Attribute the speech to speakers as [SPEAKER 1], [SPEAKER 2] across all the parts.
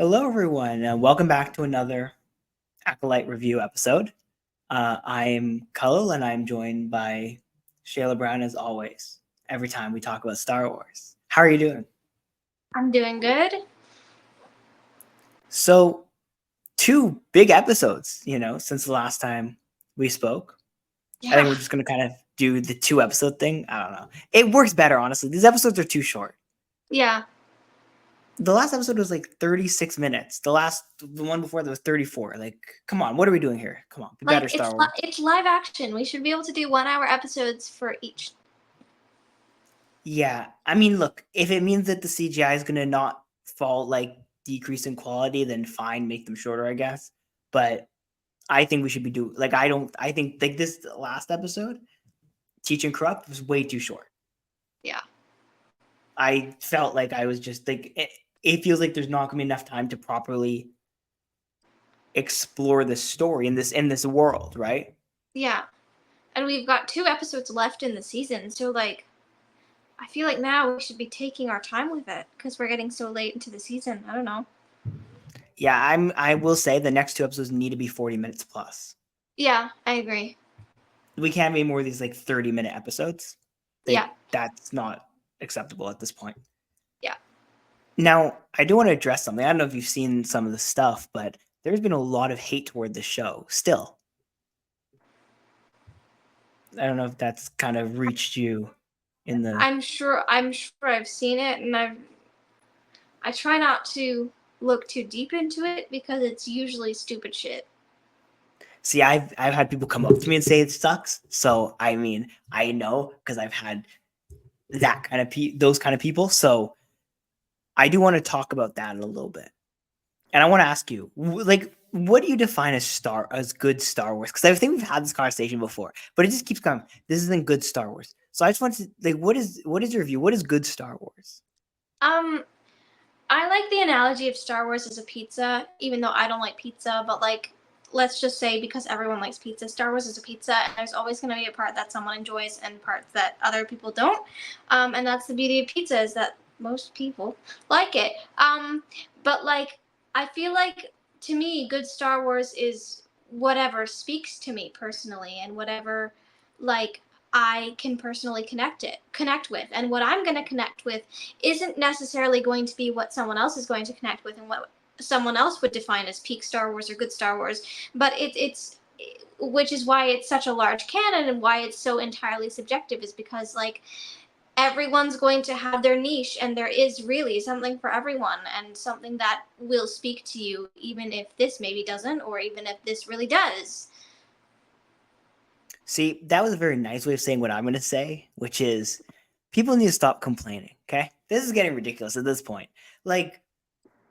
[SPEAKER 1] Hello, everyone, and welcome back to another Acolyte review episode. I'm Khalil, and I'm joined by Shayla Brown as always. Every time we talk about Star Wars, how are you doing?
[SPEAKER 2] I'm doing good.
[SPEAKER 1] So, two big episodes, since the last time we spoke. I think
[SPEAKER 2] Yeah.
[SPEAKER 1] we're just gonna kind of do the two-episode thing. I don't know. It works better, honestly. These episodes are too short.
[SPEAKER 2] Yeah.
[SPEAKER 1] The last episode was like 36 minutes. The one before that was 34. Like, come on, what are we doing here? Come on, be better,
[SPEAKER 2] Like
[SPEAKER 1] Star Wars.
[SPEAKER 2] it's live action. We should be able to do 1 hour episodes for each.
[SPEAKER 1] Yeah, I mean, look, if it means that the CGI is gonna not fall like decrease in quality, then fine, make them shorter, I guess. But I think we should be doing like I think like this last episode, Teach and Corrupt was way too short.
[SPEAKER 2] Yeah.
[SPEAKER 1] I felt like I was just like it feels like there's not gonna be enough time to properly explore the story in this world, right?
[SPEAKER 2] Yeah. And we've got 2 episodes left in the season, so I feel like now we should be taking our time with it because we're getting so late into the season. I don't know.
[SPEAKER 1] Yeah, I will say the next two episodes need to be 40 minutes plus.
[SPEAKER 2] Yeah, I agree.
[SPEAKER 1] We can't be more of these like 30-minute episodes.
[SPEAKER 2] Yeah.
[SPEAKER 1] That's not acceptable at this point.
[SPEAKER 2] Yeah.
[SPEAKER 1] Now, I do want to address something. I don't know if you've seen some of the stuff, but there's been a lot of hate toward the show still. I don't know if that's kind of reached you in the
[SPEAKER 2] I'm sure I've seen it, and I try not to look too deep into it because it's usually stupid shit.
[SPEAKER 1] See, I've had people come up to me and say it sucks. So, I mean, I know because I've had that kind of those kind of people. So, I do want to talk about that a little bit. And I want to ask you, like, what do you define as good Star Wars? Because I think we've had this conversation before, but it just keeps coming. This isn't good Star Wars. So I just want to like, what is your view? What is good Star Wars?
[SPEAKER 2] Um, I like the analogy of Star Wars as a pizza, even though I don't like pizza, but like let's just say because everyone likes pizza, Star Wars is a pizza and there's always going to be a part that someone enjoys and parts that other people don't. And that's the beauty of pizza is that most people like it. But like I feel like to me good Star Wars is whatever speaks to me personally and whatever like I can personally connect with. And what I'm going to connect with isn't necessarily going to be what someone else is going to connect with and what someone else would define as peak Star Wars or good Star Wars. But it's which is why it's such a large canon and why it's so entirely subjective is because like everyone's going to have their niche and there is really something for everyone and something that will speak to you even if this maybe doesn't or even if this really does.
[SPEAKER 1] See, that was a very nice way of saying what I'm going to say, which is people need to stop complaining. Okay, this is getting ridiculous at this point. Like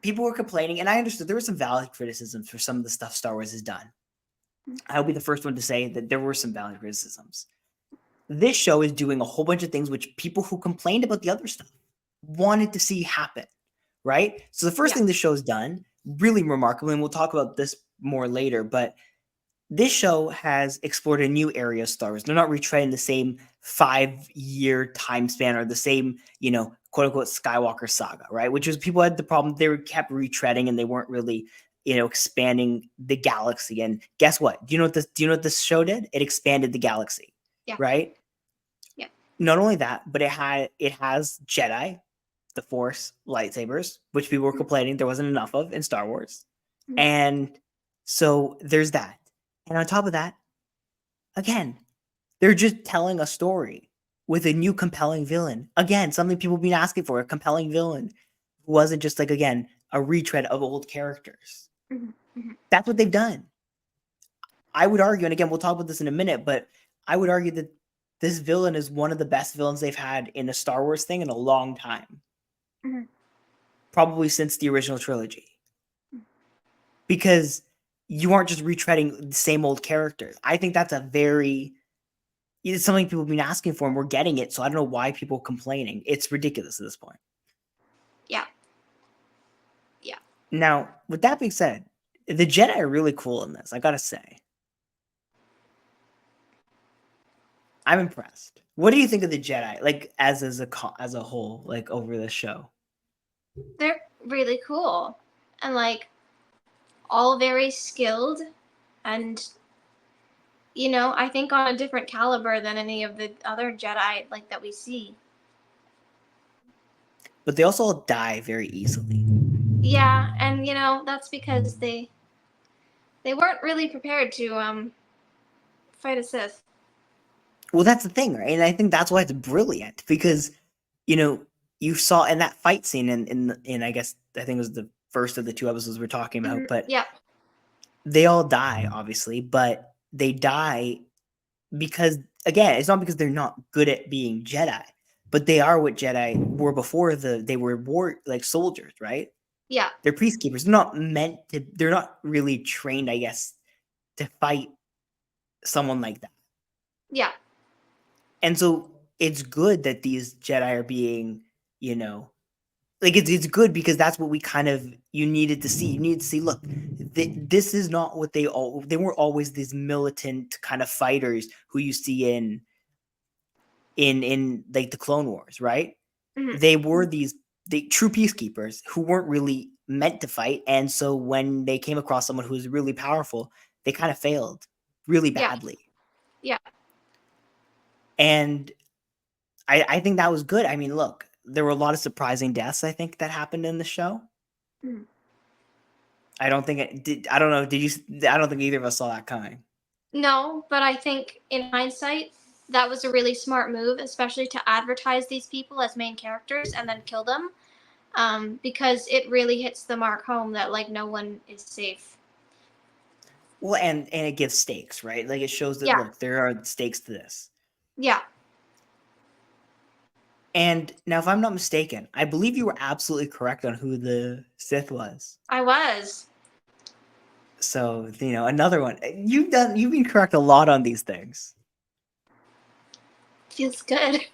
[SPEAKER 1] people were complaining, and I understood there were some valid criticisms for some of the stuff Star Wars has done. I'll be the first one to say that there were some valid criticisms. This show is doing a whole bunch of things which people who complained about the other stuff wanted to see happen, right? So the first
[SPEAKER 2] Yeah.
[SPEAKER 1] thing this show's done, really remarkable, and we'll talk about this more later, but this show has explored a new area of Star Wars. They're not retreading the same 5-year time span or the same, quote unquote Skywalker saga, right? Which was people had the problem they were kept retreading and they weren't really, expanding the galaxy. And guess what? Do you know what this show did? It expanded the galaxy,
[SPEAKER 2] Yeah.
[SPEAKER 1] right?
[SPEAKER 2] Yeah.
[SPEAKER 1] Not only that, but it has Jedi, the Force lightsabers, which people were complaining there wasn't enough of in Star Wars.
[SPEAKER 2] Mhm.
[SPEAKER 1] And so there's that. And on top of that, again, they're just telling a story with a new compelling villain. Again, something people have been asking for, a compelling villain who wasn't just like, again, a retread of old characters.
[SPEAKER 2] Mhm. Mhm.
[SPEAKER 1] That's what they've done. I would argue, and again, we'll talk about this in a minute, but I would argue that this villain is one of the best villains they've had in a Star Wars thing in a long time.
[SPEAKER 2] Mhm.
[SPEAKER 1] Probably since the original trilogy. Because you aren't just retreading the same old characters. I think that's it's something people have been asking for and we're getting it. So I don't know why people are complaining. It's ridiculous at this point.
[SPEAKER 2] Yeah. Yeah.
[SPEAKER 1] Now, with that being said, the Jedi are really cool in this, I gotta say. I'm impressed. What do you think of the Jedi, like as a whole, like over this show?
[SPEAKER 2] They're really cool. and like all very skilled, and I think on a different caliber than any of the other Jedi like that we see.
[SPEAKER 1] But they also all die very easily.
[SPEAKER 2] Yeah, and that's because they weren't really prepared to fight a Sith.
[SPEAKER 1] Well, that's the thing, right? And I think that's why it's brilliant because you saw in that fight scene in I guess I think it was the first of the two episodes we're talking about, but
[SPEAKER 2] Yeah.
[SPEAKER 1] they all die, obviously, but they die because again, it's not because they're not good at being Jedi, but they are what Jedi were before they were war like soldiers, right?
[SPEAKER 2] Yeah.
[SPEAKER 1] They're peacekeepers. They're not really trained, I guess, to fight someone like that.
[SPEAKER 2] Yeah.
[SPEAKER 1] And so it's good that these Jedi are being, like it's good because that's what you needed to see. You needed to see, look, this is not what they weren't always these militant kind of fighters who you see in like the Clone Wars, right?
[SPEAKER 2] Mm-hmm.
[SPEAKER 1] They were these true peacekeepers who weren't really meant to fight, and so when they came across someone who was really powerful, they kind of failed really badly.
[SPEAKER 2] Yeah.
[SPEAKER 1] And I think that was good. I mean, look, there were a lot of surprising deaths, I think, that happened in the show.
[SPEAKER 2] Mm.
[SPEAKER 1] I don't think it did. I don't know. Did you? I don't think either of us saw that coming.
[SPEAKER 2] No, but I think in hindsight, that was a really smart move, especially to advertise these people as main characters and then kill them, because it really hits the mark home that like no one is safe.
[SPEAKER 1] Well, and it gives stakes, right? Like it shows that
[SPEAKER 2] Yeah.
[SPEAKER 1] look, there are stakes to this.
[SPEAKER 2] Yeah.
[SPEAKER 1] And now, if I'm not mistaken, I believe you were absolutely correct on who the Sith was.
[SPEAKER 2] I was.
[SPEAKER 1] So another one. You've been correct a lot on these things.
[SPEAKER 2] Feels good.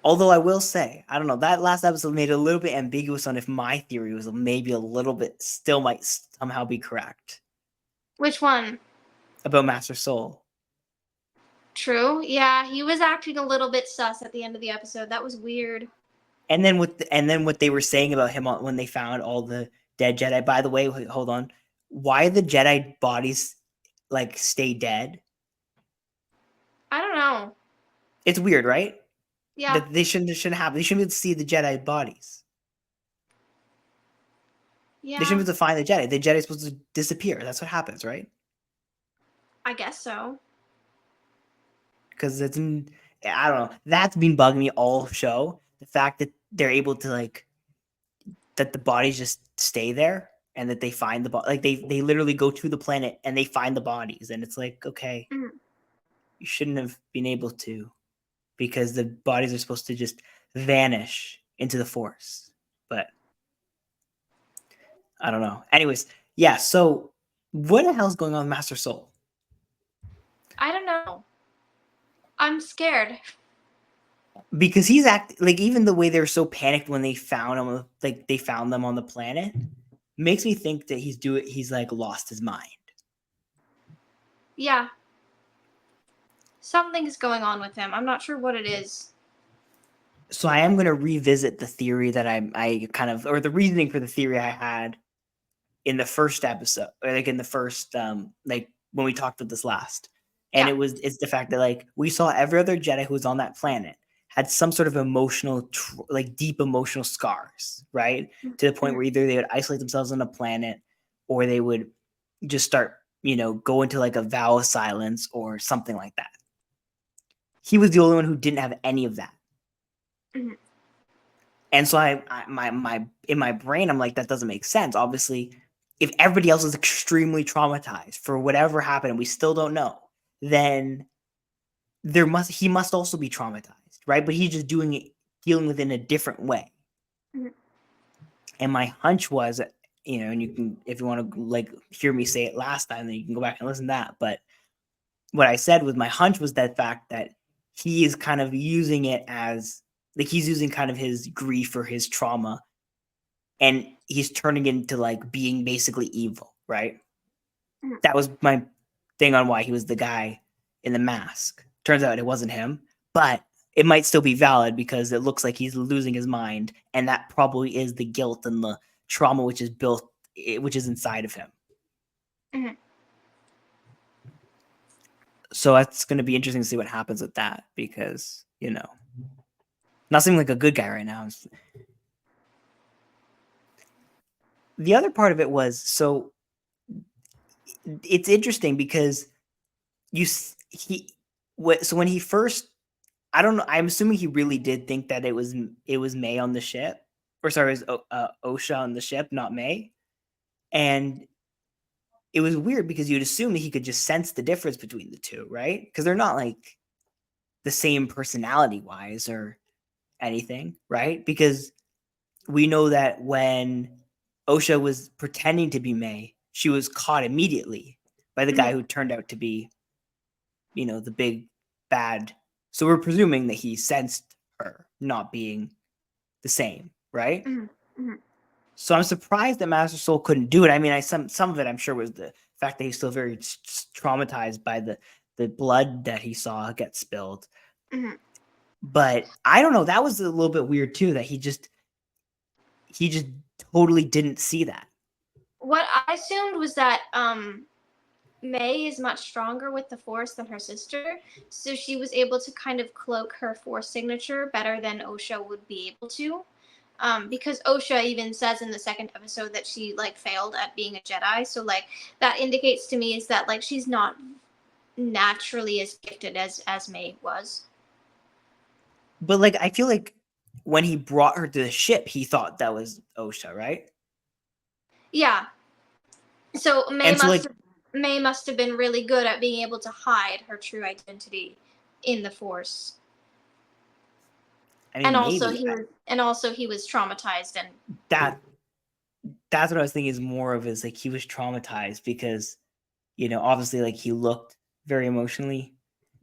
[SPEAKER 1] Although I will say, I don't know, that last episode made it a little bit ambiguous on if my theory was maybe a little bit still might somehow be correct.
[SPEAKER 2] Which one?
[SPEAKER 1] About Master Soul.
[SPEAKER 2] True. Yeah, he was acting a little bit sus at the end of the episode. That was weird.
[SPEAKER 1] And then what they were saying about him when they found all the dead Jedi. By the way, hold on. Why the Jedi bodies like stay dead?
[SPEAKER 2] I don't know.
[SPEAKER 1] It's weird, right?
[SPEAKER 2] Yeah.
[SPEAKER 1] That they shouldn't happen. They shouldn't be able to see the Jedi bodies.
[SPEAKER 2] Yeah.
[SPEAKER 1] They shouldn't be able to find the Jedi. The Jedi's supposed to disappear. That's what happens, right?
[SPEAKER 2] I guess so.
[SPEAKER 1] Because I don't know. That's been bugging me all show. The fact that they're able to that the bodies just stay there and that they find the body. Like they literally go to the planet and they find the bodies. And it's like, okay, you shouldn't have been able to because the bodies are supposed to just vanish into the Force. But I don't know. Anyways, yeah. So what the hell's going on with Master Soul?
[SPEAKER 2] I don't know. I'm scared.
[SPEAKER 1] Because he's even the way they were so panicked when they found him, like they found them on the planet, makes me think that he's like lost his mind.
[SPEAKER 2] Yeah. Something's going on with him. I'm not sure what it is.
[SPEAKER 1] So I am going to revisit the theory that I kind of, or the reasoning for the theory I had in the first episode, or like in the first, like when we talked about this last. And it's the fact that like we saw every other Jedi who was on that planet had some sort of emotional, like deep emotional scars, right? To the point where either they would isolate themselves on a planet or they would just start, go into like a vow of silence or something like that. He was the only one who didn't have any of that.
[SPEAKER 2] Mm-hmm.
[SPEAKER 1] And so in my brain, I'm like, that doesn't make sense. Obviously, if everybody else is extremely traumatized for whatever happened and we still don't know, then he must also be traumatized, right? But he's just dealing with it in a different way.
[SPEAKER 2] Mm-hmm.
[SPEAKER 1] And my hunch was, and you can, if you want to like hear me say it last time, then you can go back and listen to that. But what I said was my hunch was that fact that he is kind of using it as like he's using kind of his grief or his trauma, and he's turning it into like being basically evil, right? Mm-hmm. That was my thing on why he was the guy in the mask. Turns out it wasn't him, but it might still be valid because it looks like he's losing his mind, and that probably is the guilt and the trauma which is built, which is inside of him.
[SPEAKER 2] Mhm.
[SPEAKER 1] So that's going to be interesting to see what happens with that, because, you know, not seeming like a good guy right now. The other part of it was, so it's interesting because so when he first, I don't know, I'm assuming he really did think that it was May on the ship, or sorry, it was Osha on the ship, not May. And it was weird because you'd assume that he could just sense the difference between the two, right? Because they're not like the same personality wise or anything, right? Because we know that when Osha was pretending to be May, she was caught immediately by the guy who turned out to be, you know, the big bad. So we're presuming that he sensed her not being the same, right?
[SPEAKER 2] Mm-hmm.
[SPEAKER 1] So I'm surprised that Master Soul couldn't do it. I mean, some of it I'm sure was the fact that he's still very traumatized by the blood that he saw get spilled.
[SPEAKER 2] Mm-hmm.
[SPEAKER 1] But I don't know. That was a little bit weird too. That he just totally didn't see that.
[SPEAKER 2] What I assumed was that May is much stronger with the Force than her sister, so she was able to kind of cloak her Force signature better than Osha would be able to. Because Osha even says in the second episode that she like failed at being a Jedi, so like that indicates to me is that like she's not naturally as gifted as May was.
[SPEAKER 1] But like, I feel like when he brought her to the ship, he thought that was Osha, right?
[SPEAKER 2] Yeah. So May
[SPEAKER 1] And so
[SPEAKER 2] must
[SPEAKER 1] like,
[SPEAKER 2] have, May must have been really good at being able to hide her true identity in the Force.
[SPEAKER 1] I mean, maybe
[SPEAKER 2] And also he was traumatized and
[SPEAKER 1] that's what I was thinking is more of, is like he was traumatized because, you know, obviously like he looked very emotionally,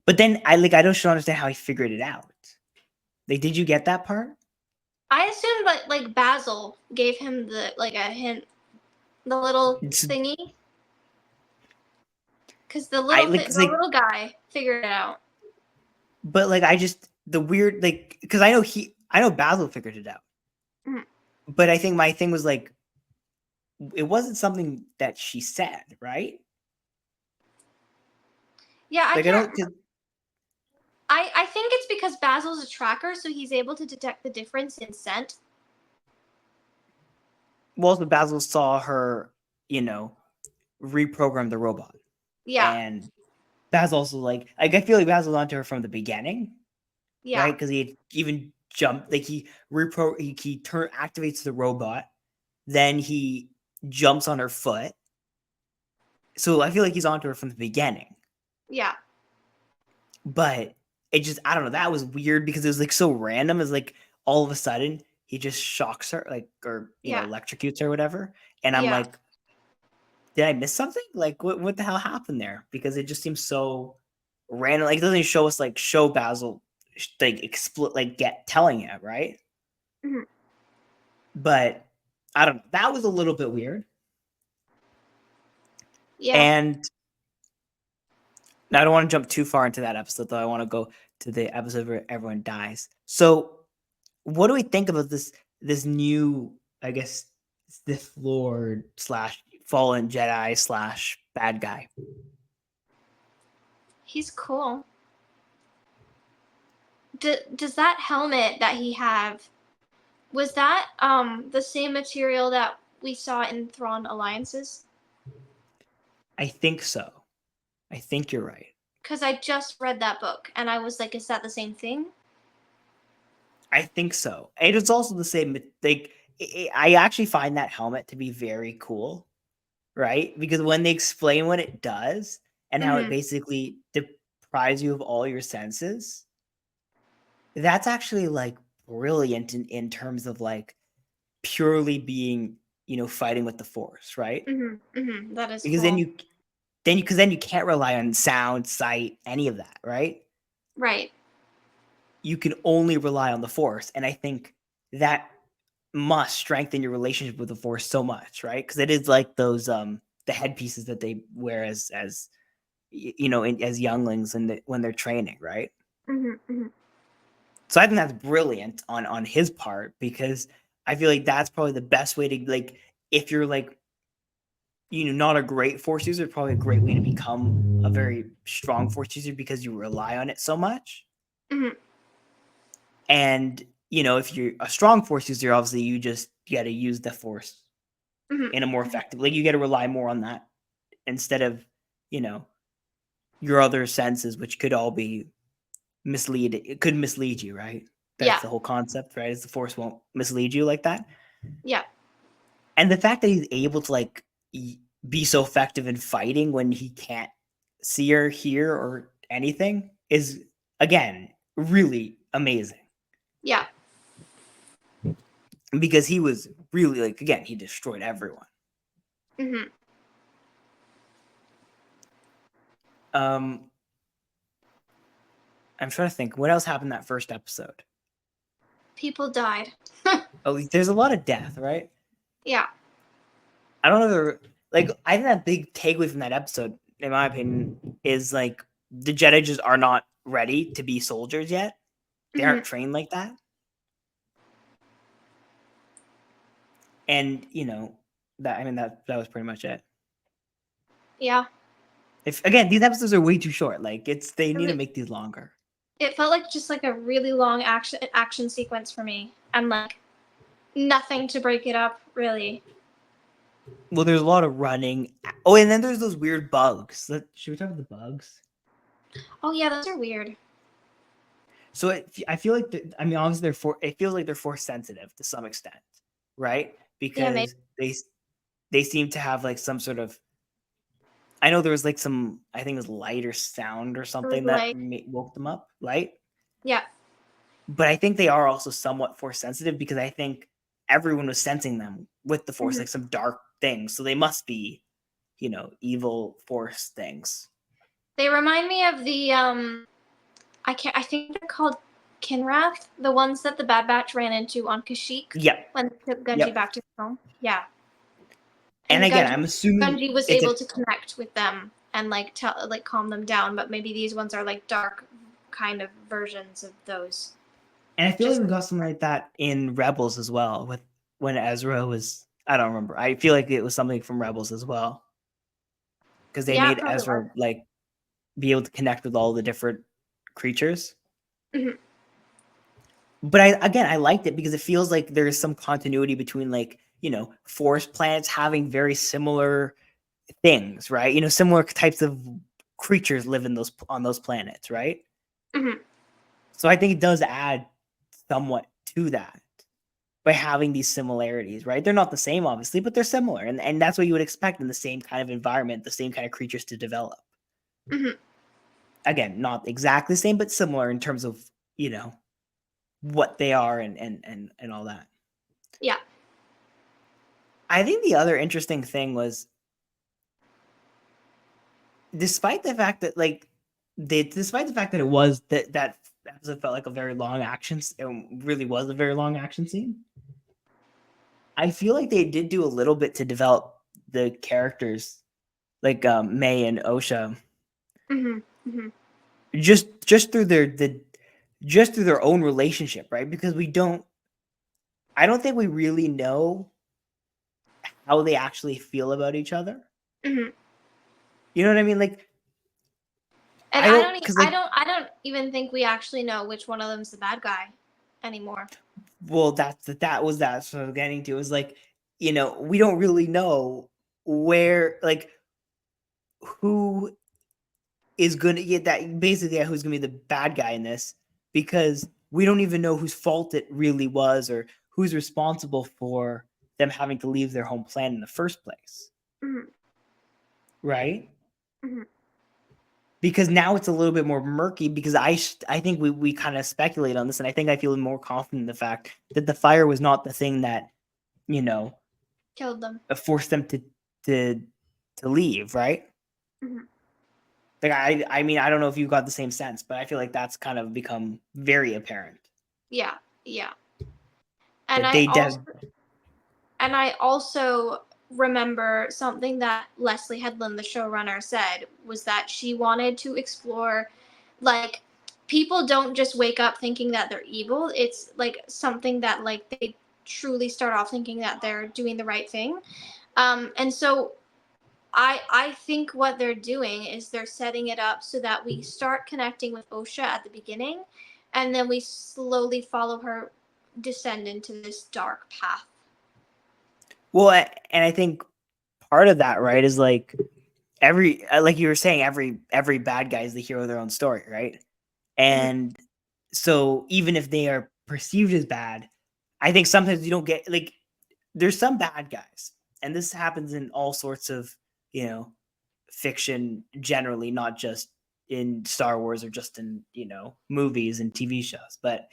[SPEAKER 1] but then I don't understand how he figured it out. Like, did you get that part?
[SPEAKER 2] I assumed that like Basil gave him the like a hint, the little thingy, because the little guy figured it out.
[SPEAKER 1] But like, the weird, like, because I know Basil figured it out,
[SPEAKER 2] Mm-hmm.
[SPEAKER 1] but I think my thing was like, it wasn't something that she said, right?
[SPEAKER 2] Yeah, I
[SPEAKER 1] Like,
[SPEAKER 2] can't. I think it's because Basil's a tracker, so he's able to detect the difference in scent.
[SPEAKER 1] Well, the Basil saw her, you know, reprogram the robot.
[SPEAKER 2] Yeah.
[SPEAKER 1] And Basil also I feel like Basil's onto her from the beginning,
[SPEAKER 2] Yeah.
[SPEAKER 1] right? Because he had even jumped, like he activates the robot, then he jumps on her foot. So I feel like he's onto her from the beginning.
[SPEAKER 2] Yeah.
[SPEAKER 1] But it just, I don't know, that was weird because it was like so random. It's like all of a sudden he just shocks her, like, or you know, electrocutes her or whatever. And I'm like, did I miss something? Like, what the hell happened there? Because it just seems so random. Like, it doesn't show us, like, show Basil telling it, right?
[SPEAKER 2] Mm-hmm.
[SPEAKER 1] But I don't know. That was a little bit weird.
[SPEAKER 2] Yeah.
[SPEAKER 1] And now I don't want to jump too far into that episode, though. I want to go to the episode where everyone dies. So, what do we think about this new, I guess, Sith Lord / fallen Jedi / bad guy?
[SPEAKER 2] He's cool. Does that helmet that he have, was that the same material that we saw in Thrawn Alliances?
[SPEAKER 1] I think so. I think you're right.
[SPEAKER 2] Because I just read that book and I was like, is that the same thing?
[SPEAKER 1] I think so. And it's also the same. Like, I actually find that helmet to be very cool, right? Because when they explain what it does and how it basically deprives you of all your senses, that's actually like brilliant in terms of like purely being, you know, fighting with the Force, right?
[SPEAKER 2] That is
[SPEAKER 1] Because
[SPEAKER 2] cool.
[SPEAKER 1] then you can't rely on sound, sight, any of that, right?
[SPEAKER 2] Right.
[SPEAKER 1] You can only rely on the Force, and I think that must strengthen your relationship with the Force so much, right? Because it is like those the headpieces that they wear as you know, as younglings and when they're training, right? So I think that's brilliant on his part, because I feel like that's probably the best way to, like, if you're like, not a great force user, probably a great way to become a very strong force user because you rely on it so much.
[SPEAKER 2] Hmm.
[SPEAKER 1] And if you're a strong force user, obviously you got to use the force
[SPEAKER 2] Hmm.
[SPEAKER 1] in a more effective, like you got to rely more on that instead of your other senses, which could all be mislead. It could mislead you, right? That's
[SPEAKER 2] Yeah.
[SPEAKER 1] the whole concept, right? Is the force won't mislead you like that.
[SPEAKER 2] Yeah.
[SPEAKER 1] And the fact that he's able to like be so effective in fighting when he can't see or hear or anything is, again, really amazing.
[SPEAKER 2] Yeah.
[SPEAKER 1] Because he was really, like, again, he destroyed everyone.
[SPEAKER 2] Hmm.
[SPEAKER 1] I'm trying to think what else happened that first episode.
[SPEAKER 2] People died.
[SPEAKER 1] Oh, there's a lot of death, right?
[SPEAKER 2] Yeah.
[SPEAKER 1] I don't know. Like, I think that big takeaway from that episode, in my opinion, is like the Jedi just are not ready to be soldiers yet. They
[SPEAKER 2] Hmm.
[SPEAKER 1] aren't trained like that. And that was pretty much it.
[SPEAKER 2] Yeah.
[SPEAKER 1] If again, these episodes are way too short. Like, they need to
[SPEAKER 2] Really,
[SPEAKER 1] make these longer.
[SPEAKER 2] it felt like just like a really long action sequence for me, and like nothing to break it up, really.
[SPEAKER 1] Well, there's a lot of running. Oh, and then there's those weird bugs. Should we talk about the bugs?
[SPEAKER 2] Oh yeah, those are weird.
[SPEAKER 1] So I feel like obviously it feels like they're force sensitive to some extent, right?
[SPEAKER 2] Yeah, maybe.
[SPEAKER 1] Because they seem to have like some sort of, I know there was like some, I think it was light or sound or something that
[SPEAKER 2] Like,
[SPEAKER 1] woke them up, light.
[SPEAKER 2] yeah.
[SPEAKER 1] But I think they are also somewhat force sensitive because I think everyone was sensing them with the force,
[SPEAKER 2] Hmm.
[SPEAKER 1] like some dark things. So they must be, evil force things.
[SPEAKER 2] They remind me of the I think they're called Kinrath, the ones that the Bad Batch ran into on Kashyyyk
[SPEAKER 1] Yep.
[SPEAKER 2] when they took Gunji
[SPEAKER 1] Yep.
[SPEAKER 2] back to his home. Yeah.
[SPEAKER 1] And
[SPEAKER 2] And
[SPEAKER 1] again,
[SPEAKER 2] Gunji
[SPEAKER 1] I'm assuming
[SPEAKER 2] Gunji was
[SPEAKER 1] it's
[SPEAKER 2] able
[SPEAKER 1] a,
[SPEAKER 2] to connect with them and like calm them down, but maybe these ones are like dark kind of versions of those.
[SPEAKER 1] and I feel like
[SPEAKER 2] Just
[SPEAKER 1] we got something like that in Rebels as well, with when Ezra was, I don't remember. I feel like it was something from Rebels as well. Because they
[SPEAKER 2] yeah, it
[SPEAKER 1] made
[SPEAKER 2] probably was.
[SPEAKER 1] Ezra like be able to connect with all the different creatures.
[SPEAKER 2] Mhm.
[SPEAKER 1] But I liked it because it feels like there's some continuity between, like, forest planets having very similar things, right? Similar types of creatures live on those planets, right?
[SPEAKER 2] Mhm.
[SPEAKER 1] So I think it does add somewhat to that by having these similarities, right? They're not the same, obviously, but they're similar, and that's what you would expect in the same kind of environment, the same kind of creatures to develop.
[SPEAKER 2] Mhm.
[SPEAKER 1] Again, not exactly the same, but similar in terms of what they are and all that.
[SPEAKER 2] Yeah.
[SPEAKER 1] I think the other interesting thing was, despite the fact that it was that episode felt like a very long action, it really was a very long action scene. I feel like they did do a little bit to develop the characters, like May and Osha,
[SPEAKER 2] Mhm. Mhm.
[SPEAKER 1] just through their own relationship, right? Because I don't think we really know how they actually feel about each other.
[SPEAKER 2] Mhm.
[SPEAKER 1] You know what I mean? Like,
[SPEAKER 2] And
[SPEAKER 1] I don't, because like,
[SPEAKER 2] I don't even think we actually know which one of them's the bad guy anymore.
[SPEAKER 1] well, that was that. So I was getting to, is like, we don't really know where, like, who is gonna get that, basically, who's gonna be the bad guy in this, because we don't even know whose fault it really was, or who's responsible for them having to leave their home planet in the first place,
[SPEAKER 2] Mhm.
[SPEAKER 1] right?
[SPEAKER 2] Mhm.
[SPEAKER 1] Because now it's a little bit more murky, because I think we kind of speculate on this, and I think I feel more confident in the fact that the fire was not the thing that, you know
[SPEAKER 2] Killed them.
[SPEAKER 1] forced them to leave, right?
[SPEAKER 2] Mhm.
[SPEAKER 1] Like, I mean, I don't know if you got the same sense, but I feel like that's kind of become very apparent
[SPEAKER 2] Yeah. Yeah. And
[SPEAKER 1] that
[SPEAKER 2] I
[SPEAKER 1] they
[SPEAKER 2] also
[SPEAKER 1] did.
[SPEAKER 2] remember something that Leslie Headland, the showrunner, said was that she wanted to explore, like, people don't just wake up thinking that they're evil. It's like something that like truly start off thinking that they're doing the right thing. And so I think what they're doing is they're setting it up so that we start connecting with Osha at the beginning, and then we slowly follow her descend into this dark path.
[SPEAKER 1] Well, and I think part of that, right, is like like you were saying, every bad guy is the hero of their own story, right? And so even if they are perceived as bad, I think sometimes you don't get like there's some bad guys, and this happens in all sorts of fiction generally, not just in Star Wars or just in movies and TV shows, but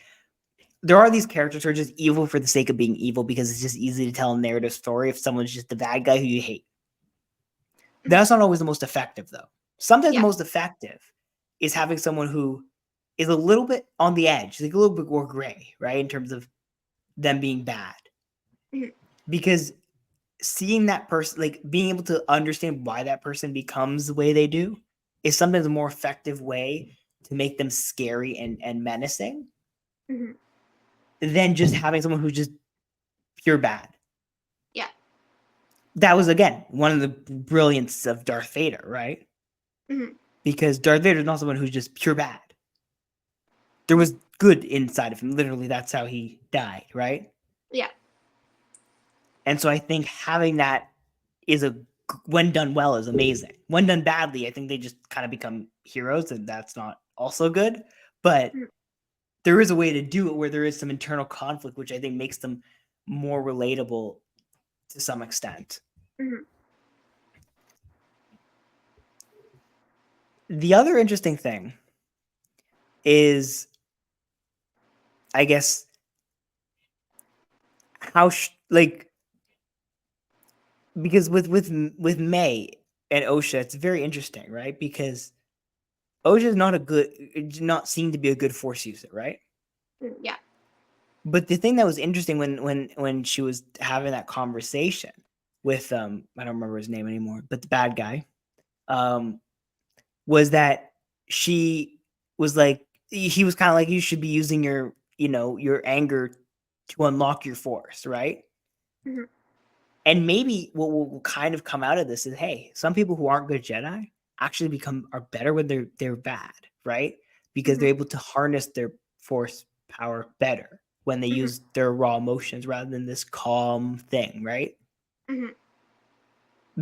[SPEAKER 1] there are these characters who are just evil for the sake of being evil because it's just easy to tell a narrative story if someone's just the bad guy who you hate. That's not always the most effective, though. Sometimes the most effective is having someone who is a little bit on the edge, like a little bit more gray, right, in terms of them being bad. Because seeing that person, like being able to understand why that person becomes the way they do, is sometimes a more effective way to make them scary and menacing than just having someone who's just pure bad.
[SPEAKER 2] Yeah.
[SPEAKER 1] That was, again, one of the brilliance of Darth Vader, right? Because Darth Vader is not someone who's just pure bad. There was good inside of him. Literally, that's how he died, right?
[SPEAKER 2] Yeah.
[SPEAKER 1] And so I think having that when done well, is amazing. When done badly, I think they just kind of become heroes, and that's not also good. But there is a way to do it where there is some internal conflict, which I think makes them more relatable to some extent. The other interesting thing is, I guess, how because with May and Osha, it's very interesting, right? Because Osha is not seen to be a good Force user, right?
[SPEAKER 2] Yeah.
[SPEAKER 1] But the thing that was interesting when she was having that conversation with I don't remember his name anymore, but the bad guy, was that she was like, he was kind of like, you should be using your anger to unlock your Force, right? And maybe what will kind of come out of this is, hey, some people who aren't good Jedi actually are better when they're bad, right? Because they're able to harness their Force power better when they use their raw emotions rather than this calm thing, right?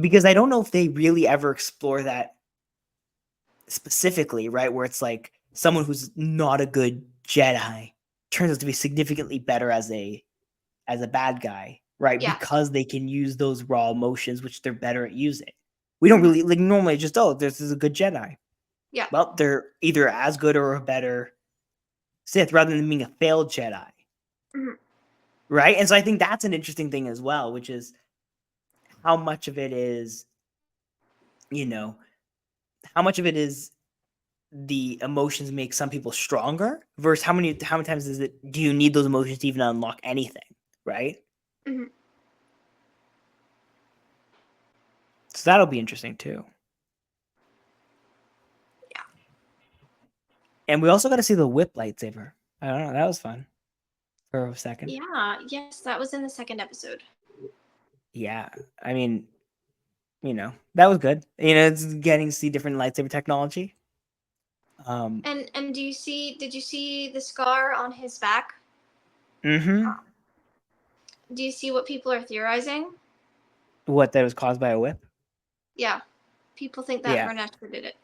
[SPEAKER 1] Because I don't know if they really ever explore that specifically, right? Where it's like someone who's not a good Jedi turns out to be significantly better as a bad guy, right?
[SPEAKER 2] Yeah.
[SPEAKER 1] Because they can use those raw emotions, which they're better at using. We don't really like normally just, this is a good Jedi.
[SPEAKER 2] Yeah.
[SPEAKER 1] Well, they're either as good or a better Sith rather than being a failed Jedi. Right? And so I think that's an interesting thing as well, which is how much of it is, how much of it is the emotions make some people stronger versus how many times do you need those emotions to even unlock anything, right? So that'll be interesting too.
[SPEAKER 2] Yeah.
[SPEAKER 1] And we also got to see the whip lightsaber. I don't know. That was fun for a second.
[SPEAKER 2] Yeah. Yes, that was in the second episode.
[SPEAKER 1] Yeah. I mean, that was good. It's getting to see different lightsaber technology.
[SPEAKER 2] And did you see the scar on his back?
[SPEAKER 1] Do
[SPEAKER 2] you see what people are theorizing?
[SPEAKER 1] What, that was caused by a whip?
[SPEAKER 2] Yeah. People think that
[SPEAKER 1] Yeah.
[SPEAKER 2] Vernestra did it.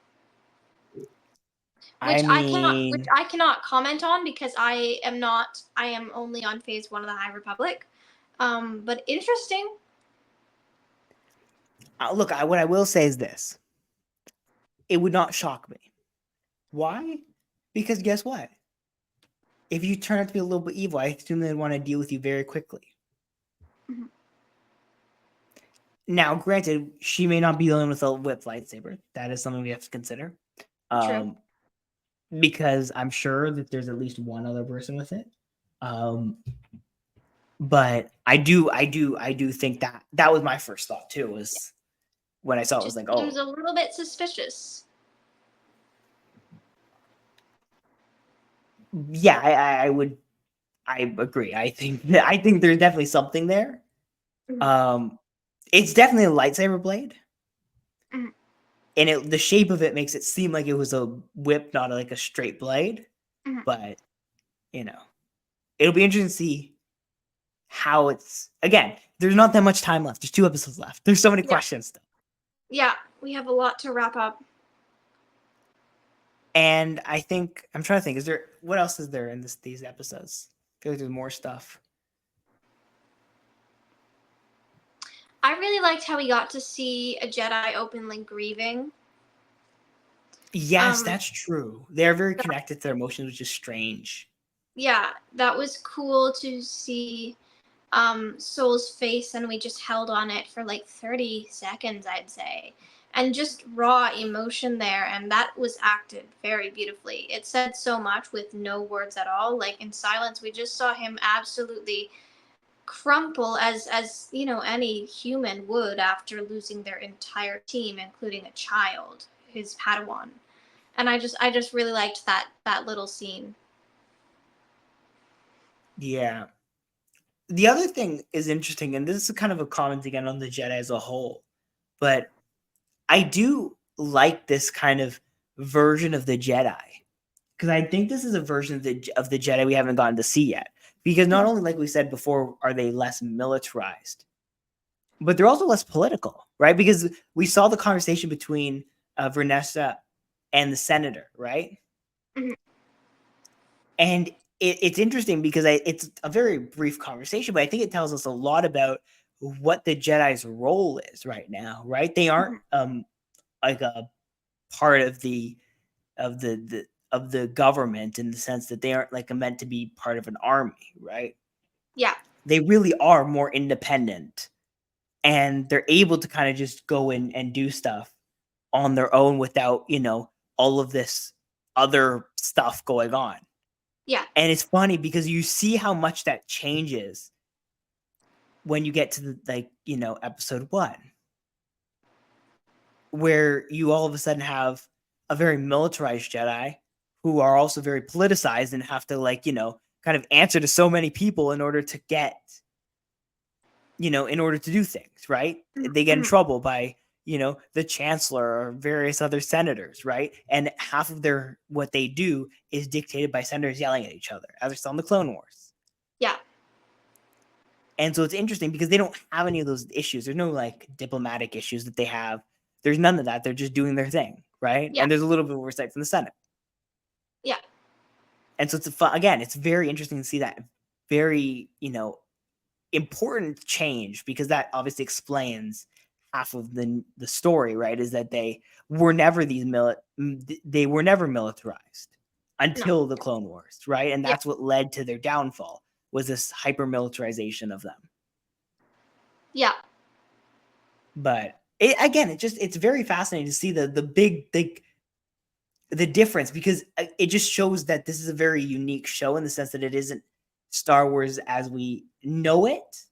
[SPEAKER 1] Which
[SPEAKER 2] I cannot comment on because I am only on phase 1 of the High Republic. But interesting.
[SPEAKER 1] Look, what I will say is this. It would not shock me. Why? Because guess what? If you turn out to be a little bit evil, I assume they'd want to deal with you very quickly. Now, granted, she may not be dealing with a whip lightsaber. That is something we have to consider.
[SPEAKER 2] True.
[SPEAKER 1] Because I'm sure that there's at least one other person with it. But I do think that was my first thought too, was when I saw it, was like,
[SPEAKER 2] seems a little bit suspicious.
[SPEAKER 1] Yeah, I would I agree. I think there's definitely something there.
[SPEAKER 2] Mhm.
[SPEAKER 1] It's definitely a lightsaber blade,
[SPEAKER 2] Mhm.
[SPEAKER 1] and the shape of it makes it seem like it was a whip, not like a straight blade.
[SPEAKER 2] Mhm.
[SPEAKER 1] But you know, it'll be interesting to see how it's again. There's not that much time left. There's 2 episodes left. There's so many
[SPEAKER 2] Yeah,
[SPEAKER 1] questions still.
[SPEAKER 2] yeah, we have a lot to wrap up.
[SPEAKER 1] And I think I'm trying to think. Is there what else is there in these episodes? I feel like there's more stuff.
[SPEAKER 2] I really liked how we got to see a Jedi openly grieving.
[SPEAKER 1] Yes,
[SPEAKER 2] Um,
[SPEAKER 1] that's true. They're very connected to their emotions, which is strange.
[SPEAKER 2] yeah, that was cool to see Soul's face, and we just held on it for like 30 seconds, I'd say. And just raw emotion there, and that was acted very beautifully. It said so much with no words at all. Like in silence, we just saw him absolutely crumple as you know any human would after losing their entire team, including a child, his Padawan. And I just really liked that little scene.
[SPEAKER 1] Yeah. The other thing is interesting, and this is kind of a comment again on the Jedi as a whole, but I do like this kind of version of the Jedi because I think this is a version of the Jedi we haven't gotten to see yet. Because not
[SPEAKER 2] Mhm.
[SPEAKER 1] only, like we said before, are they less militarized, but they're also less political, right? Because we saw the conversation between Vanessa and the senator, right?
[SPEAKER 2] Mhm.
[SPEAKER 1] And it's interesting because it's a very brief conversation, but I think it tells us a lot about what the Jedi's role is right now, right? They aren't
[SPEAKER 2] Mhm.
[SPEAKER 1] like a part of the government in the sense that they aren't like meant to be part of an army, right?
[SPEAKER 2] Yeah.
[SPEAKER 1] They really are more independent and they're able to kind of just go in and do stuff on their own without, all of this other stuff going on.
[SPEAKER 2] Yeah.
[SPEAKER 1] And it's funny because you see how much that changes when you get to the episode 1 where you all of a sudden have a very militarized Jedi who are also very politicized and have to kind of answer to so many people in order to get in order to do things, right? They get in
[SPEAKER 2] Mhm.
[SPEAKER 1] trouble by the chancellor or various other senators, right? And half of their what they do is dictated by senators yelling at each other, as we saw in the Clone Wars.
[SPEAKER 2] Yeah.
[SPEAKER 1] And so it's interesting because they don't have any of those issues. There's no like diplomatic issues that they have. There's none of that. They're just doing their thing, right?
[SPEAKER 2] Yeah.
[SPEAKER 1] And there's a little bit of oversight from the Senate.
[SPEAKER 2] Yeah.
[SPEAKER 1] And so again, it's very interesting to see that very, important change because that obviously explains half of the story, right? Is that they were never they were never militarized
[SPEAKER 2] No.
[SPEAKER 1] until the Clone Wars, right? And
[SPEAKER 2] Yeah.
[SPEAKER 1] that's what led to their downfall was this hyper militarization of them.
[SPEAKER 2] Yeah.
[SPEAKER 1] But again, it's very fascinating to see the big the difference because it just shows that this is a very unique show in the sense that it isn't Star Wars as we know it,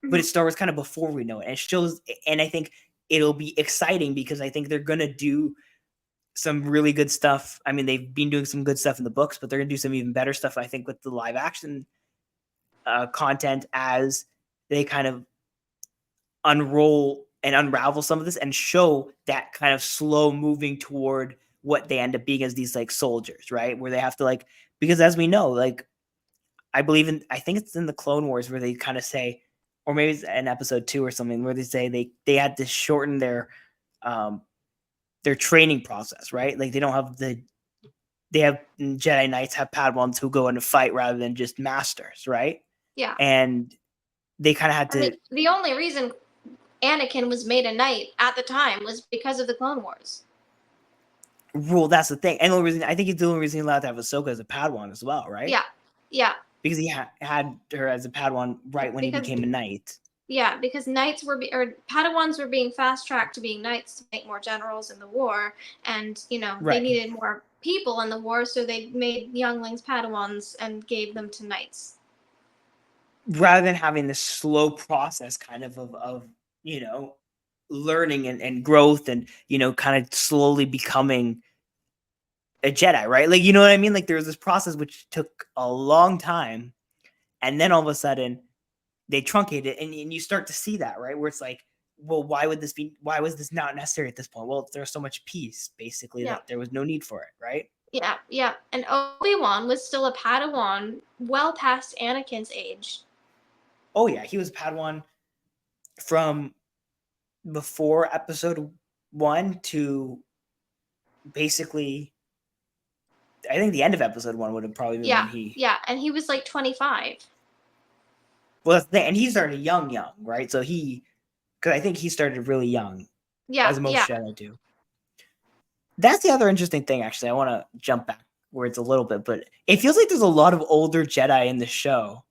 [SPEAKER 1] but
[SPEAKER 2] Mhm.
[SPEAKER 1] it's Star Wars kind of before we know it. And it shows, and I think it'll be exciting because I think they're gonna do some really good stuff. I mean, they've been doing some good stuff in the books, but they're gonna do some even better stuff. I think with the live action content as they kind of unroll and unravel some of this and show that kind of slow moving toward what they end up being as these like soldiers, right? Where they have to because as we know, I think it's in the Clone Wars where they kind of say, or maybe it's in episode 2 or something where they say they had to shorten um their training process, right? Like they have Jedi Knights have Padawans who go in to fight rather than just masters, right?
[SPEAKER 2] Yeah.
[SPEAKER 1] And they kind of had
[SPEAKER 2] I mean,
[SPEAKER 1] to
[SPEAKER 2] the only reason Anakin was made a knight at the time was because of the Clone Wars.
[SPEAKER 1] rule. That's the thing. And the only reason I think it's the only reason he's allowed to have Ahsoka as a Padawan as well, right?
[SPEAKER 2] Yeah. Yeah.
[SPEAKER 1] Because he had her as a Padawan right when he
[SPEAKER 2] Because
[SPEAKER 1] became a knight.
[SPEAKER 2] yeah, because knights or Padawans were being fast tracked to being knights to make more generals in the war, and they
[SPEAKER 1] Right.
[SPEAKER 2] needed more people in the war, so they made younglings Padawans and gave them to knights.
[SPEAKER 1] Rather than having this slow process kind of learning and growth and kind of slowly becoming a Jedi, right? Like you know what I mean? Like there was this process which took a long time And then all of a sudden they truncate it, and you start to see that, right? Where it's like, well, why was this not necessary at this point? Well, there's so much peace, basically,
[SPEAKER 2] Yeah.
[SPEAKER 1] that there was no need for it, right?
[SPEAKER 2] Yeah, yeah. And Obi-Wan was still a Padawan well past Anakin's age.
[SPEAKER 1] Oh yeah, he was Padawan from before episode 1 to basically, I think the end of episode 1 would have probably been when he.
[SPEAKER 2] Yeah, and he was like 25.
[SPEAKER 1] Well, that's the thing, and he started young, right? So because I think he started really young,
[SPEAKER 2] Yeah,
[SPEAKER 1] as most
[SPEAKER 2] yeah.
[SPEAKER 1] Jedi do. That's the other interesting thing, actually. I want to jump backwards a little bit, but it feels like there's a lot of older Jedi in the show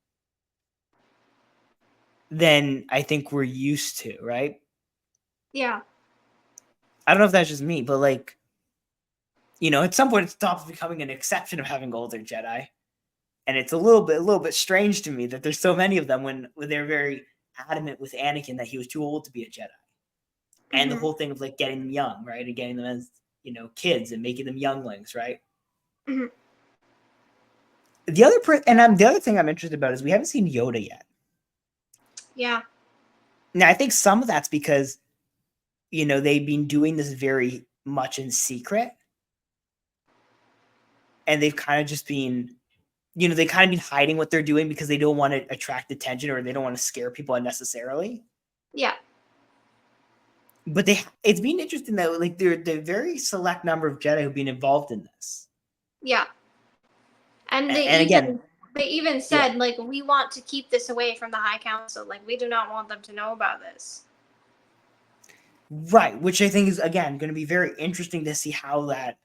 [SPEAKER 1] than I think we're used to, right?
[SPEAKER 2] Yeah.
[SPEAKER 1] I don't know if that's just me, but like, at some point it stops becoming an exception of having older Jedi. And it's a little bit strange to me that there's so many of them when they're very adamant with Anakin that he was too old to be a Jedi. And the whole thing of like getting them young, right? And getting them as, kids and making them younglings, right?
[SPEAKER 2] Mm-hmm.
[SPEAKER 1] The other thing I'm interested about is we haven't seen Yoda yet.
[SPEAKER 2] Yeah.
[SPEAKER 1] Now I think some of that's because, they've been doing this very much in secret. And they've kind of just been, they kind of been hiding what they're doing because they don't want to attract attention or they don't want to scare people unnecessarily.
[SPEAKER 2] Yeah.
[SPEAKER 1] But it's been interesting that like the very select number of Jedi who've been involved in this.
[SPEAKER 2] Yeah. And they even said, like, we want to keep this away from the High Council. Like, we do not want them to know about this.
[SPEAKER 1] Right, which I think is, again, going to be very interesting to see how that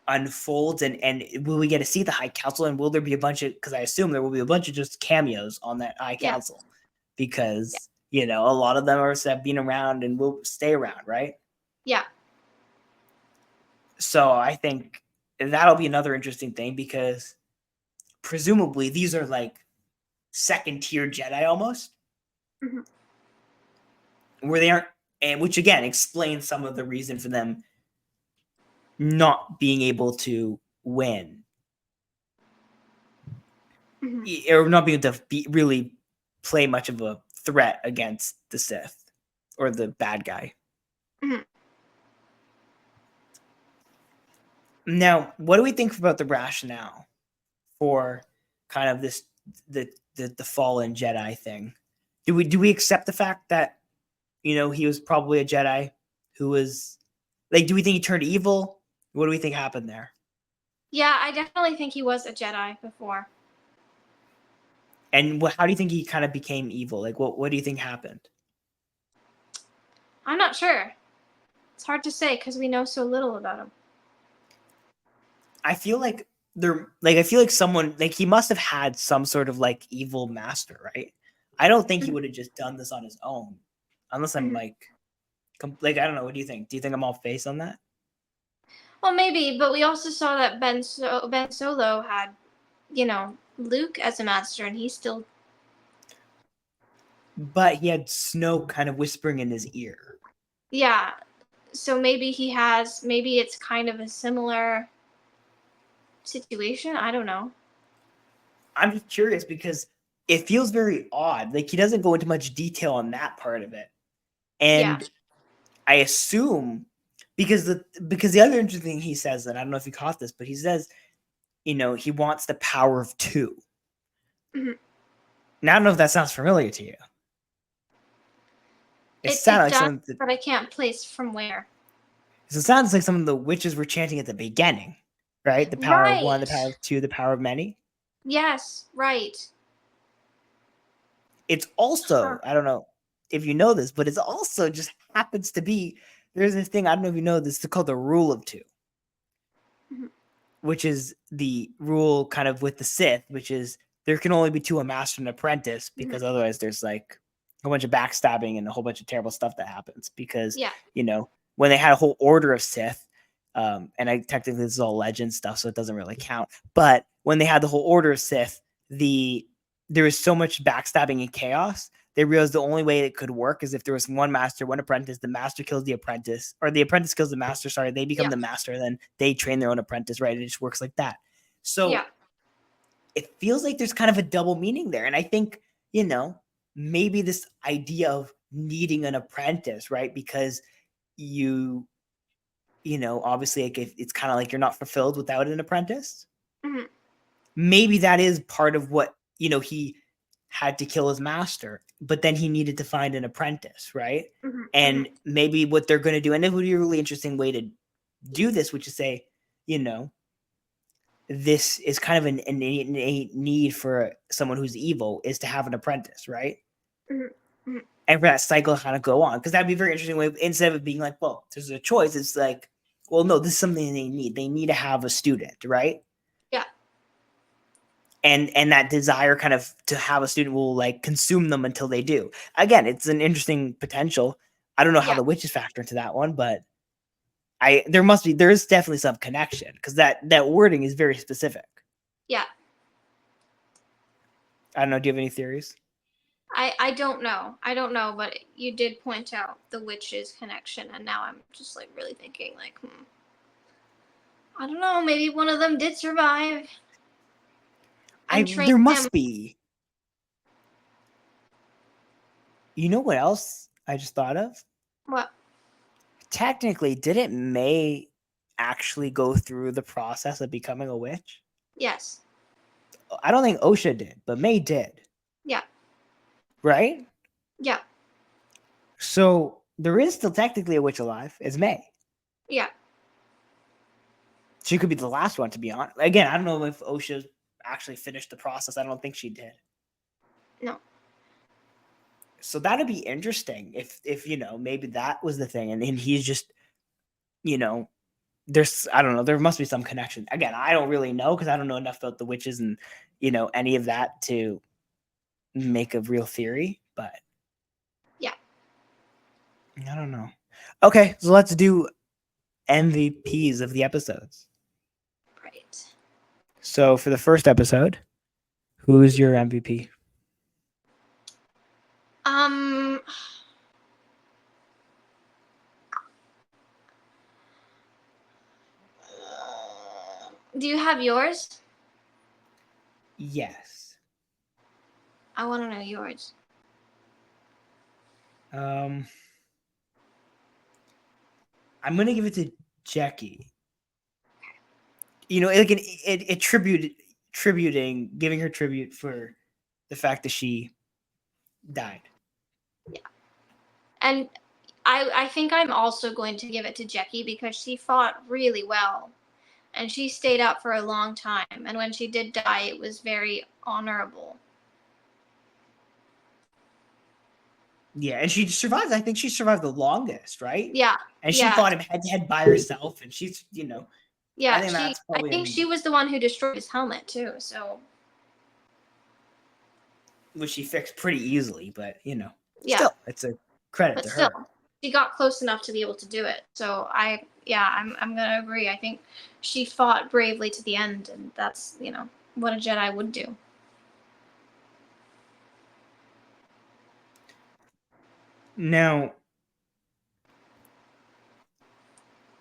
[SPEAKER 1] unfolds, and will we get to see the High Council, and will there be a bunch of, because I assume there will be a bunch of just cameos on that High Council, because, a lot of them have been around and will stay around, right?
[SPEAKER 2] Yeah.
[SPEAKER 1] So I think that'll be another interesting thing, because presumably these are like second tier Jedi almost, where they aren't, and which again explains some of the reason for them not being able to win, or not being able to really play much of a threat against the Sith or the bad guy. Now, what do we think about the rationale for kind of this the fallen Jedi thing? Do we accept the fact that he was probably a Jedi who was like? Do we think he turned evil? What do we think happened there?
[SPEAKER 2] Yeah, I definitely think he was a Jedi before.
[SPEAKER 1] And how do you think he kind of became evil? Like, what do you think happened?
[SPEAKER 2] I'm not sure. It's hard to say because we know so little about him.
[SPEAKER 1] I feel like someone, like, he must have had some sort of like evil master, right? I don't think he would have just done this on his own, unless I'm like I don't know. What do you think? Do you think I'm off base on that?
[SPEAKER 2] Well, maybe, but we also saw that Ben Solo had, Luke as a master, and he still.
[SPEAKER 1] But he had Snoke kind of whispering in his ear.
[SPEAKER 2] Yeah, so maybe it's kind of a similar situation. I don't know.
[SPEAKER 1] I'm just curious because it feels very odd. Like, he doesn't go into much detail on that part of it, and I assume because the other interesting thing he says, and I don't know if you caught this, but he says, he wants the power of 2. Now I don't know if that sounds familiar to you.
[SPEAKER 2] It sounds like something but I can't place from where.
[SPEAKER 1] So it sounds like some of the witches were chanting at the beginning, right? The power of 1, the power of 2, the power of many.
[SPEAKER 2] Yes, right.
[SPEAKER 1] It's also, I don't know if you know this, but it's also just happens to be, there's this thing, I don't know if you know this, it's called the rule of 2, which is the rule kind of with the Sith, which is there can only be 2, a master and an apprentice, because otherwise there's like a bunch of backstabbing and a whole bunch of terrible stuff that happens, because when they had a whole order of Sith, and technically this is all legend stuff, so it doesn't really count, but when they had the whole order of Sith, there was so much backstabbing and chaos, they realized the only way it could work is if there was one master, one apprentice, the master kills the apprentice, or the apprentice kills the master, they become the master, then they train their own apprentice, right? It just works like that. So it feels like there's kind of a double meaning there. And I think, maybe this idea of needing an apprentice, right? Because you, obviously, like, if it's kind of like you're not fulfilled without an apprentice.
[SPEAKER 2] Mm-hmm.
[SPEAKER 1] Maybe that is part of what, he had to kill his master, but then he needed to find an apprentice, right?
[SPEAKER 2] Mm-hmm.
[SPEAKER 1] And
[SPEAKER 2] Mm-hmm.
[SPEAKER 1] maybe what they're going to do, and it would be a really interesting way to do this, which is say, this is kind of an innate need for someone who's evil is to have an apprentice, right?
[SPEAKER 2] Mm-hmm.
[SPEAKER 1] And for that cycle to kind of go on, because that'd be a very interesting way. Instead of it being like, well, there's a choice, it's like, well, no, this is something they need. They need to have a student, right?
[SPEAKER 2] Yeah.
[SPEAKER 1] And that desire kind of to have a student will like consume them until they do. Again, it's an interesting potential. I don't know how
[SPEAKER 2] Yeah.
[SPEAKER 1] the witches factor into that one, but there is definitely some connection because that wording is very specific.
[SPEAKER 2] Yeah.
[SPEAKER 1] I don't know. Do you have any theories?
[SPEAKER 2] I don't know. I don't know, but you did point out the witches connection, and now I'm just like really thinking like, I don't know. Maybe one of them did survive and train
[SPEAKER 1] There
[SPEAKER 2] him.
[SPEAKER 1] must be. You know what else I just thought of?
[SPEAKER 2] What?
[SPEAKER 1] Technically, didn't May actually go through the process of becoming a witch?
[SPEAKER 2] Yes.
[SPEAKER 1] I don't think Osha did, but May did.
[SPEAKER 2] Yeah.
[SPEAKER 1] Right?
[SPEAKER 2] Yeah.
[SPEAKER 1] So there is still technically a witch alive. It's May.
[SPEAKER 2] Yeah.
[SPEAKER 1] She could be the last one, to be honest. Again, I don't know if Osha actually finished the process. I don't think she did.
[SPEAKER 2] No.
[SPEAKER 1] So that'd be interesting if maybe that was the thing, and he's just there's I don't know, there must be some connection. Again, I don't really know because I don't know enough about the witches and any of that to make a real theory, but
[SPEAKER 2] Yeah.
[SPEAKER 1] I don't know. Okay, so let's do MVPs of the episodes.
[SPEAKER 2] Right.
[SPEAKER 1] So for the first episode, who's your MVP?
[SPEAKER 2] Do you have yours?
[SPEAKER 1] Yes.
[SPEAKER 2] I want to know yours.
[SPEAKER 1] I'm gonna give it to Jackie. Like giving her tribute for the fact that she died.
[SPEAKER 2] Yeah. And I think I'm also going to give it to Jackie because she fought really well. And she stayed out for a long time. And when she did die, it was very honorable.
[SPEAKER 1] Yeah, and she survived. I think she survived the longest, right?
[SPEAKER 2] Yeah.
[SPEAKER 1] And she fought him head to head by herself, and she's,
[SPEAKER 2] Yeah,
[SPEAKER 1] I think that's probably.
[SPEAKER 2] I think she was the one who destroyed his helmet too. So.
[SPEAKER 1] Which she fixed pretty easily, but
[SPEAKER 2] Yeah.
[SPEAKER 1] Still, it's a credit to her.
[SPEAKER 2] She got close enough to be able to do it. So I'm gonna agree. I think she fought bravely to the end, and that's what a Jedi would do.
[SPEAKER 1] Now,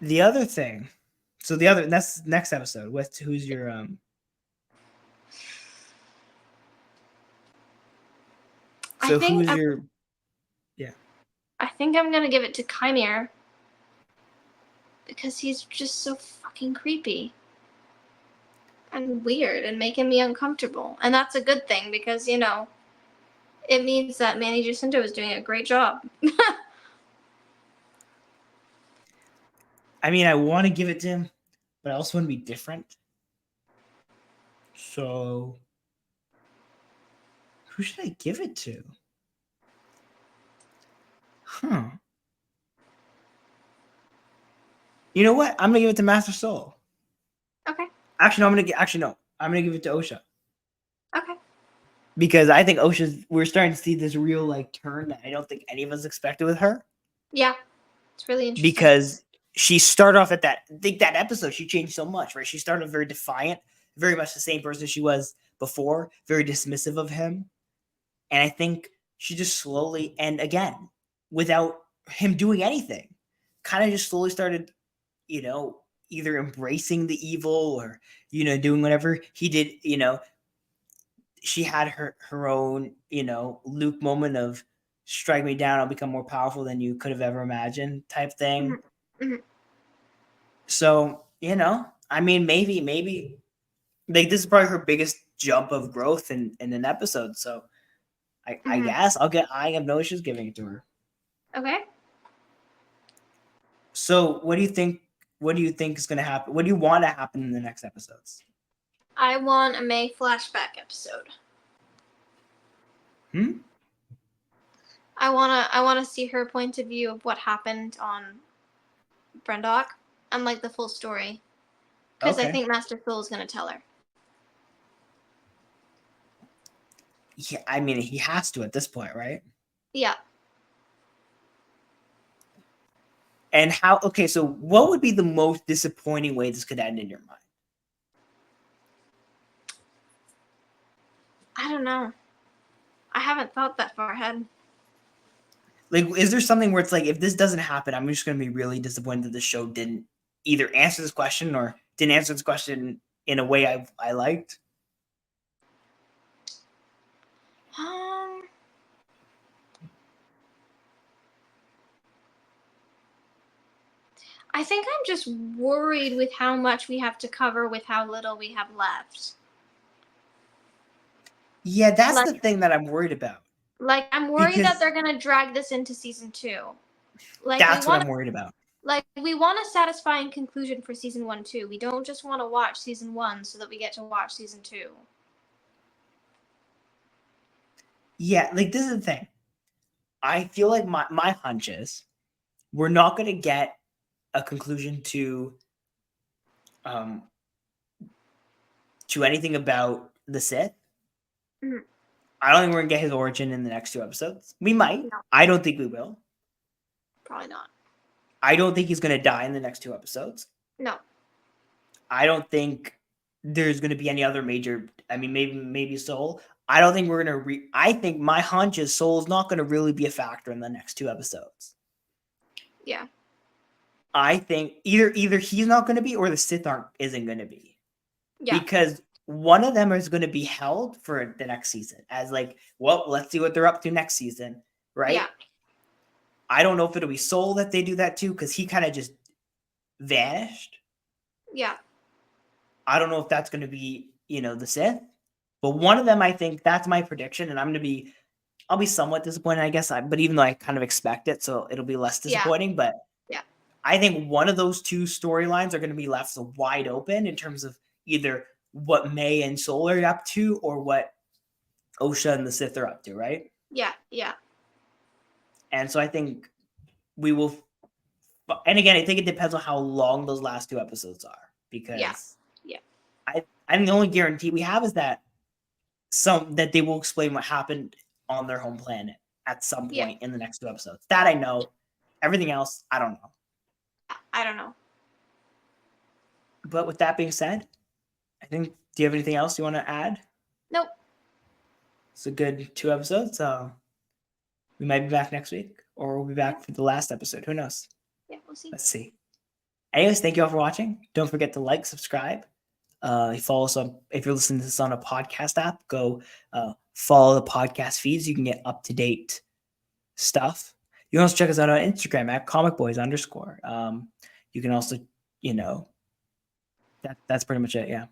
[SPEAKER 1] the other thing. So that's next episode. Who's your So who's your? Yeah.
[SPEAKER 2] I think I'm gonna give it to Chimere because he's just so fucking creepy and weird and making me uncomfortable, and that's a good thing because it means that Manny Jacinto is doing a great job.
[SPEAKER 1] I mean, I want to give it to him, but I also want to be different. So, who should I give it to? Huh. You know what? I'm gonna give it to Master Soul.
[SPEAKER 2] Okay.
[SPEAKER 1] Actually, no. I'm gonna give it to Osha.
[SPEAKER 2] Okay.
[SPEAKER 1] Because I think we're starting to see this real like turn that I don't think any of us expected with her.
[SPEAKER 2] Yeah, it's really interesting.
[SPEAKER 1] Because she started off at that episode, she changed so much, right? She started very defiant, very much the same person she was before, very dismissive of him. And I think she just slowly, and again, without him doing anything, kind of just slowly started, either embracing the evil or, doing whatever he did, she had her own, Luke moment of strike me down, I'll become more powerful than you could have ever imagined type thing.
[SPEAKER 2] Mm-hmm.
[SPEAKER 1] So, I mean, maybe like this is probably her biggest jump of growth in an episode. So I guess I have no issues giving it to her.
[SPEAKER 2] Okay.
[SPEAKER 1] So what do you think is going to happen? What do you want to happen in the next episodes?
[SPEAKER 2] I want a May flashback episode. I wanna see her point of view of what happened on Brendock and like the full story. Because I think Master Soul is gonna tell her.
[SPEAKER 1] Yeah, I mean he has to at this point, right?
[SPEAKER 2] Yeah.
[SPEAKER 1] And how? Okay, so what would be the most disappointing way this could end in your mind?
[SPEAKER 2] I don't know. I haven't thought that far ahead.
[SPEAKER 1] Like, is there something where it's like, if this doesn't happen, I'm just going to be really disappointed that the show didn't either answer this question or didn't answer this question in a way I liked?
[SPEAKER 2] I think I'm just worried with how much we have to cover with how little we have left.
[SPEAKER 1] Yeah, that's the thing that I'm worried about.
[SPEAKER 2] Like, I'm worried that they're going to drag this into season 2. Like,
[SPEAKER 1] that's what I'm worried about.
[SPEAKER 2] Like, we want a satisfying conclusion for season 1 too. We don't just want to watch season 1 so that we get to watch season 2.
[SPEAKER 1] Yeah, like this is the thing. I feel like my hunch is we're not going to get a conclusion to anything about the Sith.
[SPEAKER 2] Mm-hmm.
[SPEAKER 1] I don't think we're going to get his origin in the next 2 episodes. We might.
[SPEAKER 2] No.
[SPEAKER 1] I don't think we will.
[SPEAKER 2] Probably not.
[SPEAKER 1] I don't think he's going to die in the next 2 episodes.
[SPEAKER 2] No.
[SPEAKER 1] I don't think there's going to be any other major. I mean, maybe Soul. I don't think we're going to. I think my hunch is Soul's not going to really be a factor in the next 2 episodes.
[SPEAKER 2] Yeah.
[SPEAKER 1] I think either he's not going to be, or the Sith isn't going to be. Yeah. Because one of them is going to be held for the next season as like, well, let's see what they're up to next season, right? Yeah. I don't know if it'll be Soul that they do that to, because he kind of just vanished.
[SPEAKER 2] Yeah.
[SPEAKER 1] I don't know if that's going to be, the Sith, but one of them, I think that's my prediction, and I'll be somewhat disappointed, I guess. But even though I kind of expect it, so it'll be less disappointing. Yeah. But yeah, I think one of those 2 storylines are going to be left so wide open in terms of either what May and Soul are up to, or what Osha and the Sith are up to, right?
[SPEAKER 2] Yeah, yeah. And
[SPEAKER 1] so I think we will. And again, I think it depends on how long those last 2 episodes are, because I think the only guarantee we have is that they will explain what happened on their home planet at some point in the next 2 episodes. That I know. Everything else, I don't know.
[SPEAKER 2] I don't know.
[SPEAKER 1] But with that being said, I think, do you have anything else you want to add?
[SPEAKER 2] Nope.
[SPEAKER 1] It's a good 2 episodes. So we might be back next week, or we'll be back for the last episode. Who knows?
[SPEAKER 2] Yeah, we'll see.
[SPEAKER 1] Let's see. Anyways, thank you all for watching. Don't forget to like, subscribe. Follow us on, if you're listening to this on a podcast app, go follow the podcast feeds. You can get up-to-date stuff. You can also check us out on Instagram at comicboys_. You can also, that's pretty much it. Yeah.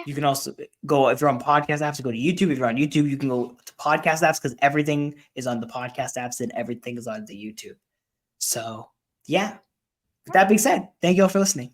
[SPEAKER 1] You can also go, if you're on podcast apps, go to YouTube. If you're on YouTube, you can go to podcast apps, because everything is on the podcast apps and everything is on the YouTube. So yeah, with that being said, thank you all for listening.